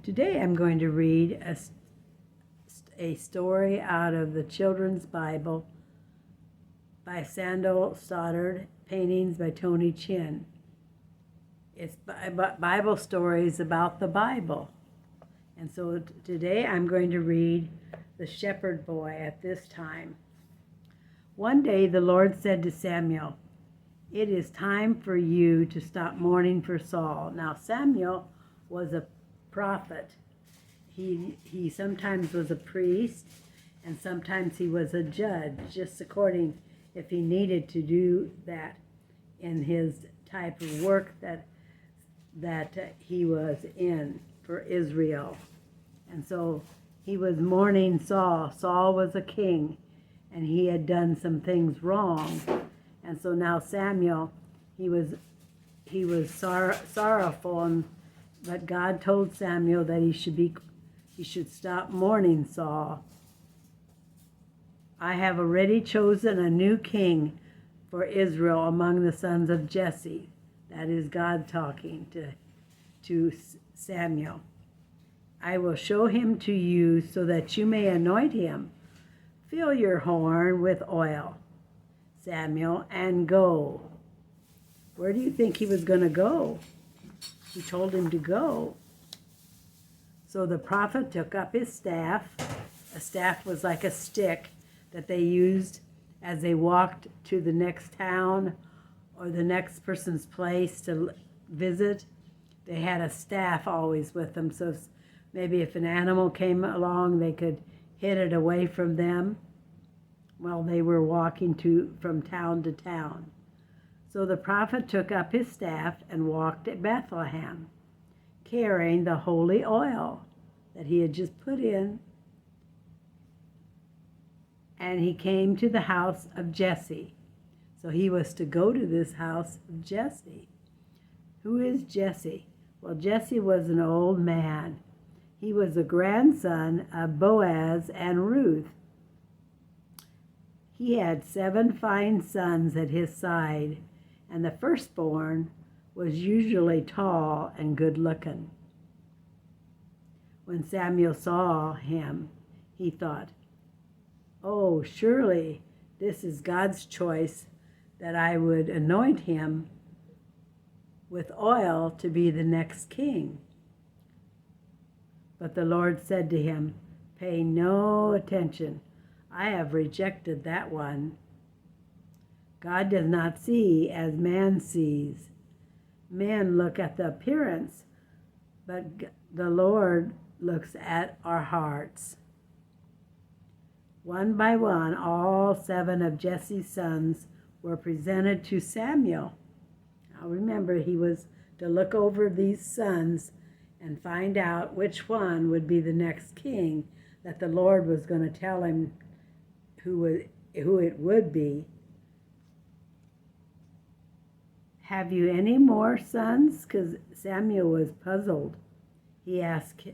Today I'm going to read a story out of the Children's Bible by Sandal Stoddard, paintings by Tony Chin. It's Bible stories about the Bible. And so today I'm going to read The Shepherd Boy at this time. One day the Lord said to Samuel, "It is time for you to stop mourning for Saul." Now Samuel was a prophet. He sometimes was a priest and sometimes he was a judge, just according if he needed to do that in his type of work that he was in for Israel. And so he was mourning Saul. Saul was a king and he had done some things wrong. And so now Samuel, he was sorrowful, but God told Samuel that he should stop mourning Saul. "I have already chosen a new king for Israel among the sons of Jesse." That is God talking to Samuel. "I will show him to you so that you may anoint him. Fill your horn with oil, Samuel, and go." Where do you think he was going to go? He told him to go. So the prophet took up his staff. A staff was like a stick that they used as they walked to the next town or the next person's place to visit. They had a staff always with them, so maybe if an animal came along, they could hit it away from them while they were walking from town to town. So the prophet took up his staff and walked at Bethlehem, carrying the holy oil that he had just put in. And he came to the house of Jesse. So he was to go to this house of Jesse. Who is Jesse? Well, Jesse was an old man. He was a grandson of Boaz and Ruth. He had 7 fine sons at his side, and the firstborn was usually tall and good-looking. When Samuel saw him, he thought, "Oh, surely this is God's choice that I would anoint him with oil to be the next king." But the Lord said to him, "Pay no attention. I have rejected that one. God does not see as man sees. Men look at the appearance, but the Lord looks at our hearts." One by one, all 7 of Jesse's sons were presented to Samuel. Now remember, he was to look over these sons and find out which one would be the next king that the Lord was going to tell him who it would be. "Have you any more sons?" Because Samuel was puzzled. He asked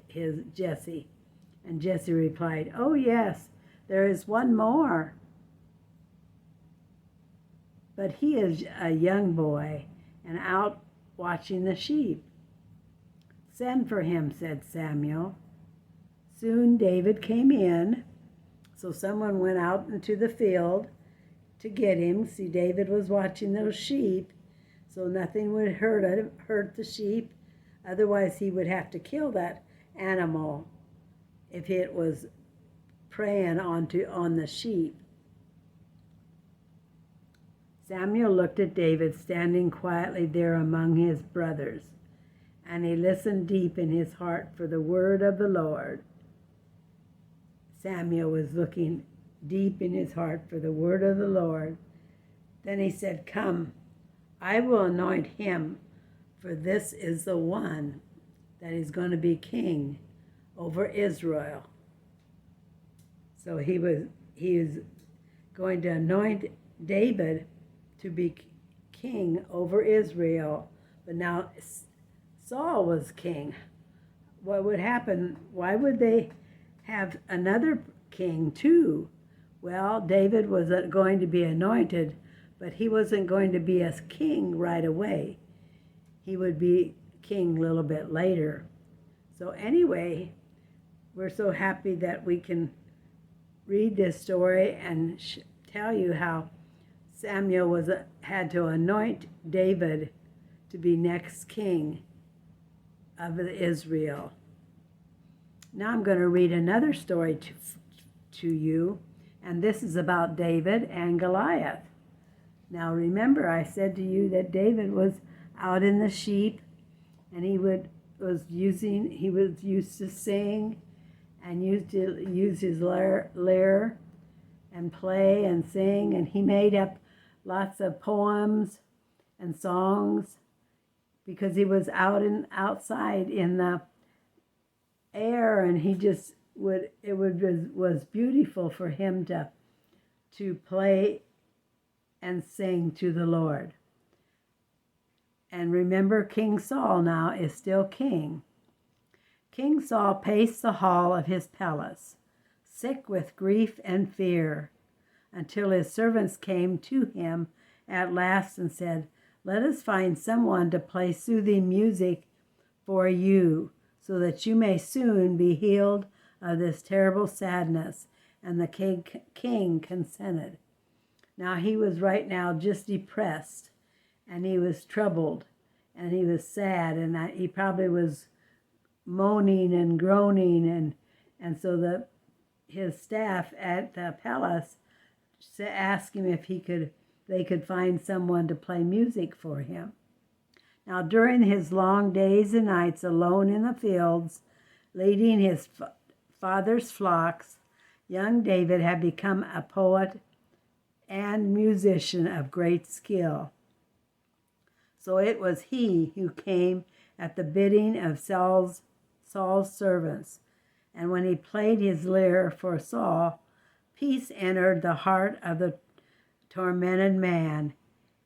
Jesse, and Jesse replied, "Oh yes, there is one more. But he is a young boy and out watching the sheep." "Send for him," said Samuel. Soon David came in. So someone went out into the field to get him. See, David was watching those sheep, so nothing would hurt the sheep. Otherwise, he would have to kill that animal if it was preying on the sheep. Samuel looked at David standing quietly there among his brothers, and he listened deep in his heart for the word of the Lord. Samuel was looking deep in his heart for the word of the Lord. Then he said, "Come, I will anoint him, for this is the one that is going to be king over Israel." So he was going to anoint David to be king over Israel. But now Saul was king. What would happen? Why would they have another king too? Well, David was going to be anointed, but he wasn't going to be as king right away. He would be king a little bit later. So So anyway, we're so happy that we can read this story and tell you how Samuel had to anoint David to be next king of Israel. Now I'm going to read another story to you, and this is about David and Goliath. Now remember, I said to you that David was out in the sheep, and he was used to sing and used to use his lyre and play and sing, and he made up lots of poems and songs because he was outside in the air, and he just was beautiful for him to play and sing to the Lord. And remember, King Saul now is still king. King Saul paced the hall of his palace, sick with grief and fear, until his servants came to him at last and said, "Let us find someone to play soothing music for you, so that you may soon be healed of this terrible sadness." And the king consented. Now he was right now just depressed, and he was troubled, and he was sad, and he probably was moaning and groaning, and so his staff at the palace asked him if they could find someone to play music for him. Now during his long days and nights alone in the fields, leading his father's flocks, young David had become a poet and musician of great skill. So it was he who came at the bidding of Saul's servants, and when he played his lyre for Saul, peace entered the heart of the tormented man.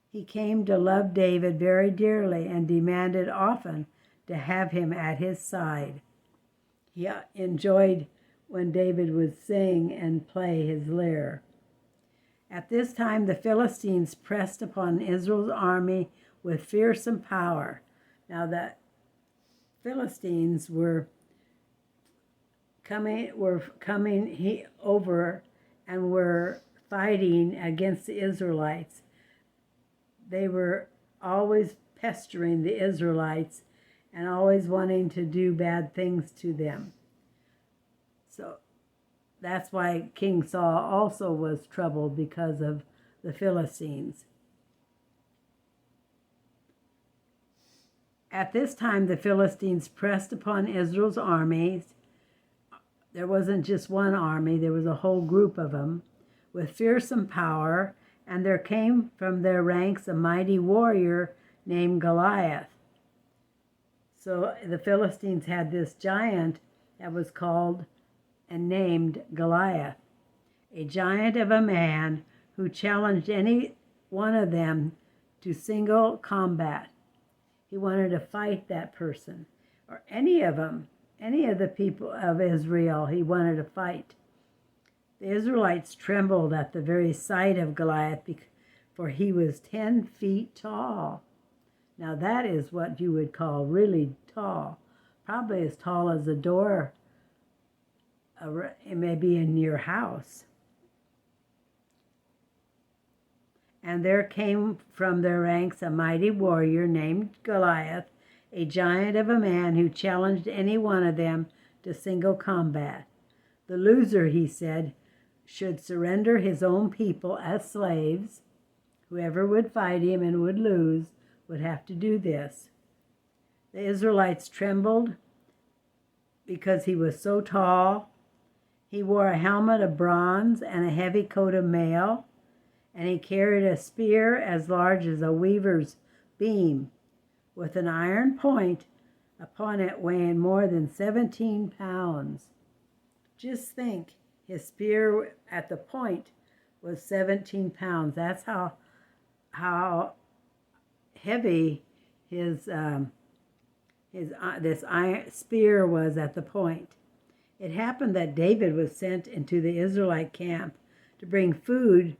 He came to love David very dearly and demanded often to have him at his side. He enjoyed when David would sing and play his lyre. At this time, the Philistines pressed upon Israel's army with fearsome power. Now the Philistines were coming over and were fighting against the Israelites. They were always pestering the Israelites and always wanting to do bad things to them. So that's why King Saul also was troubled, because of the Philistines. At this time, the Philistines pressed upon Israel's armies. There wasn't just one army, there was a whole group of them, with fearsome power, and there came from their ranks a mighty warrior named Goliath. So the Philistines had this giant that was called and named Goliath, a giant of a man who challenged any one of them to single combat. He wanted to fight that person, or any of them, any of the people of Israel he wanted to fight. The Israelites trembled at the very sight of Goliath, for he was 10 feet tall. Now that is what you would call really tall, probably as tall as a door, maybe in your house. And there came from their ranks a mighty warrior named Goliath, a giant of a man who challenged any one of them to single combat. The loser, he said, should surrender his own people as slaves. Whoever would fight him and would lose would have to do this. The Israelites trembled because he was so tall. He wore a helmet of bronze and a heavy coat of mail, and he carried a spear as large as a weaver's beam, with an iron point upon it weighing more than 17 pounds. Just think, his spear at the point was 17 pounds. That's how heavy this iron spear was at the point. It happened that David was sent into the Israelite camp to bring food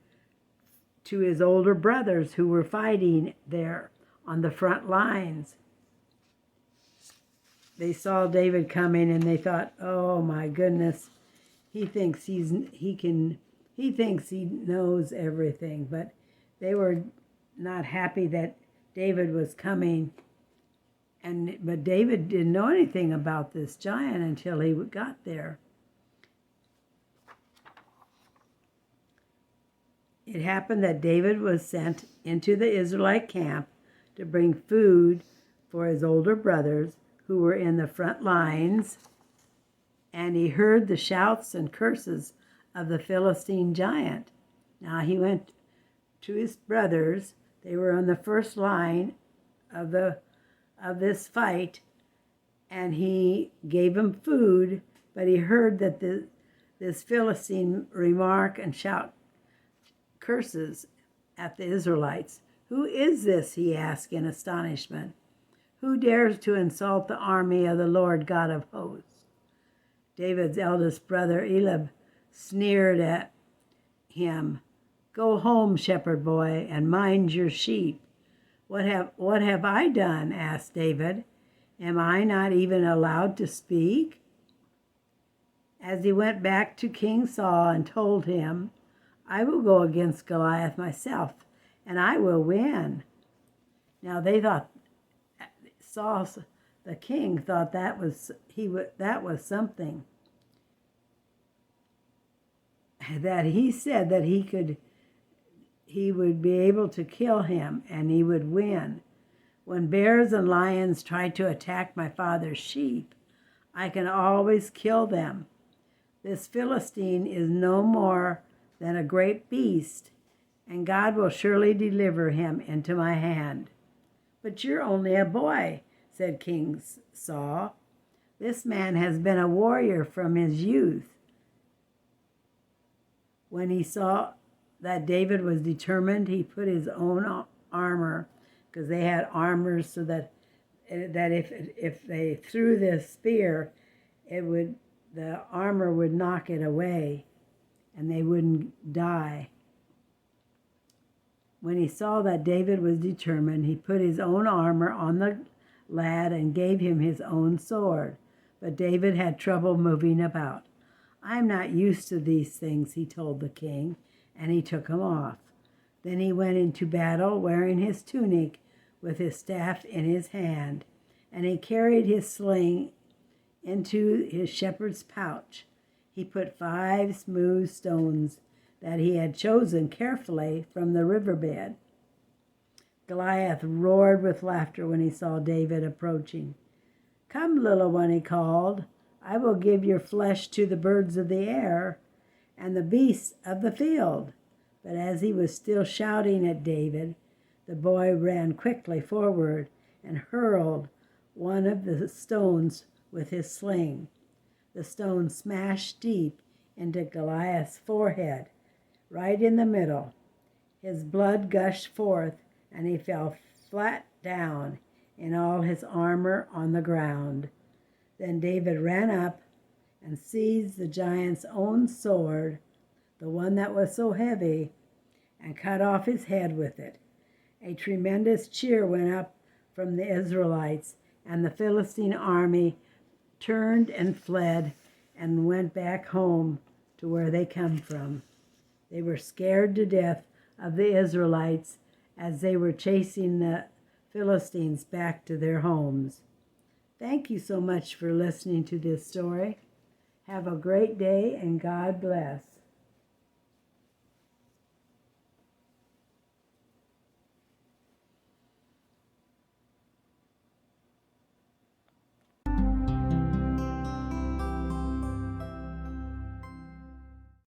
to his older brothers who were fighting there on the front lines. they saw David coming and they thought, "Oh my goodness, he thinks he thinks he knows everything." But they were not happy that David was coming. But David didn't know anything about this giant until he got there. It happened that David was sent into the Israelite camp to bring food for his older brothers who were in the front lines, and he heard the shouts and curses of the Philistine giant. Now he went to his brothers. They were on the first line of this fight, and he gave them food, but he heard that this Philistine remark and shout curses at the Israelites. "Who is this?" he asked in astonishment. "Who dares to insult the army of the Lord God of hosts?" David's eldest brother Eliab sneered at him. "Go home, shepherd boy, and mind your sheep." What have I done?" asked David. "Am I not even allowed to speak?" As he went back to King Saul and told him, "I will go against Goliath myself, and I will win." Now they thought, Saul, the king, thought that was something. That he said that he would be able to kill him and he would win. "When bears and lions try to attack my father's sheep, I can always kill them. This Philistine is no more than a great beast, and God will surely deliver him into my hand." "But you're only a boy," said King Saul. "This man has been a warrior from his youth." When he saw that David was determined, he put his own armor, because they had armors, so that if they threw this spear, the armor would knock it away, and they wouldn't die. When he saw that David was determined, he put his own armor on the lad and gave him his own sword. But David had trouble moving about. "I'm not used to these things," he told the king, and he took him off. Then he went into battle wearing his tunic with his staff in his hand, and he carried his sling into his shepherd's pouch. He put 5 smooth stones that he had chosen carefully from the riverbed. Goliath roared with laughter when he saw David approaching. "Come, little one," he called. "I will give your flesh to the birds of the air and the beasts of the field." But as he was still shouting at David, the boy ran quickly forward and hurled one of the stones with his sling. The stone smashed deep into Goliath's forehead, right in the middle. His blood gushed forth, and he fell flat down in all his armor on the ground. Then David ran up and seized the giant's own sword, the one that was so heavy, and cut off his head with it. A tremendous cheer went up from the Israelites, and the Philistine army turned and fled and went back home to where they come from. They were scared to death of the Israelites as they were chasing the Philistines back to their homes. Thank you so much for listening to this story. Have a great day, and God bless.